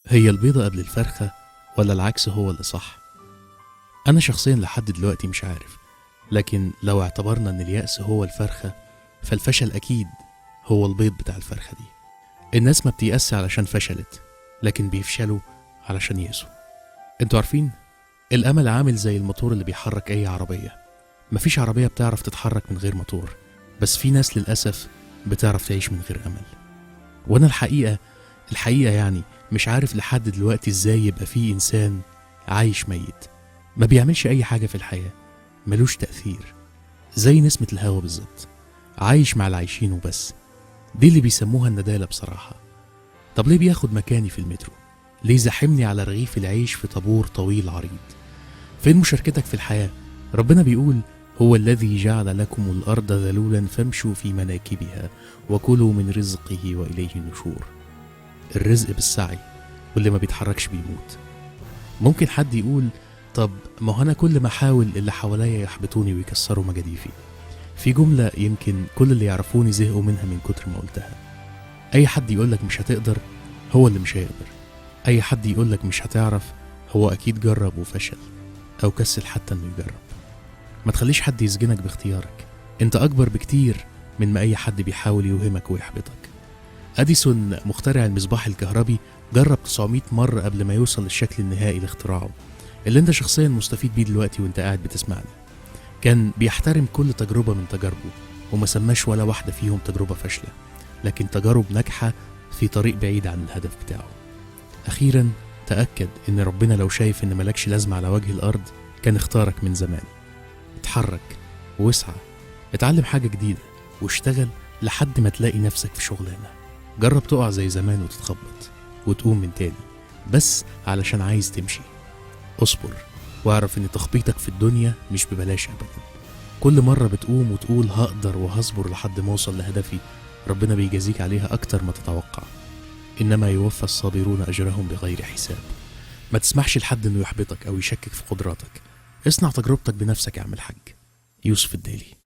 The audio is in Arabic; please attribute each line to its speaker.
Speaker 1: هي البيضة قبل الفرخة ولا العكس هو اللي صح؟ أنا شخصيا لحد دلوقتي مش عارف، لكن لو اعتبرنا إن اليأس هو الفرخة فالفشل أكيد هو البيض بتاع الفرخة دي. الناس ما بتيأس علشان فشلت، لكن بيفشلوا علشان يأسوا. انتوا عارفين الأمل عامل زي الموتور اللي بيحرك أي عربية. مفيش عربية بتعرف تتحرك من غير موتور، بس في ناس للأسف بتعرف تعيش من غير أمل. وأنا الحقيقة يعني مش عارف لحد دلوقتي ازاي يبقى في إنسان عايش ميت، ما بيعملش أي حاجة في الحياة، ملوش تأثير، زي نسمة الهوا بالظبط، عايش مع العايشين وبس. دي اللي بيسموها الندالة بصراحة. طب ليه بياخد مكاني في المترو؟ ليه زحمني على رغيف العيش في طابور طويل عريض؟ فين مشاركتك في الحياة؟ ربنا بيقول: هو الذي جعل لكم الأرض ذلولا فامشوا في مناكبها وكلوا من رزقه وإليه النشور. الرزق بالسعي، واللي ما بيتحركش بيموت. ممكن حد يقول: طب ما هو أنا كل ما أحاول اللي حواليا يحبطوني ويكسروا مجاديفي. في جملة يمكن كل اللي يعرفوني زهقوا منها من كتر ما قلتها: أي حد يقولك مش هتقدر هو اللي مش هيقدر. أي حد يقولك مش هتعرف هو أكيد جرب وفشل، أو كسل حتى إنه يجرب. ما تخليش حد يسجنك باختيارك، أنت أكبر بكتير من ما أي حد بيحاول يوهمك ويحبطك. أديسون مخترع المصباح الكهربي جرب 900 مرة قبل ما يوصل للشكل النهائي لاختراعه اللي انت شخصيا مستفيد بيه دلوقتي وانت قاعد بتسمعني. كان بيحترم كل تجربة من تجاربه، وما سماش ولا واحدة فيهم تجربة فاشلة، لكن تجارب ناجحة في طريق بعيد عن الهدف بتاعه. أخيرا تأكد إن ربنا لو شايف إن ملكش لازمة على وجه الأرض كان اختارك من زمان. اتحرك واسعى، اتعلم حاجة جديدة واشتغل لحد ما تلاقي نفسك في شغلانة. جرب تقع زي زمان وتتخبط وتقوم من تاني، بس علشان عايز تمشي. اصبر واعرف ان تخبيطك في الدنيا مش ببلاش ابدا. كل مرة بتقوم وتقول هقدر وهصبر لحد ما اوصل لهدفي، ربنا بيجازيك عليها اكتر ما تتوقع. انما يوفى الصابرون اجرهم بغير حساب. ما تسمحش لحد انه يحبطك او يشكك في قدراتك. اصنع تجربتك بنفسك يا عم الحاج. يوسف الدالي.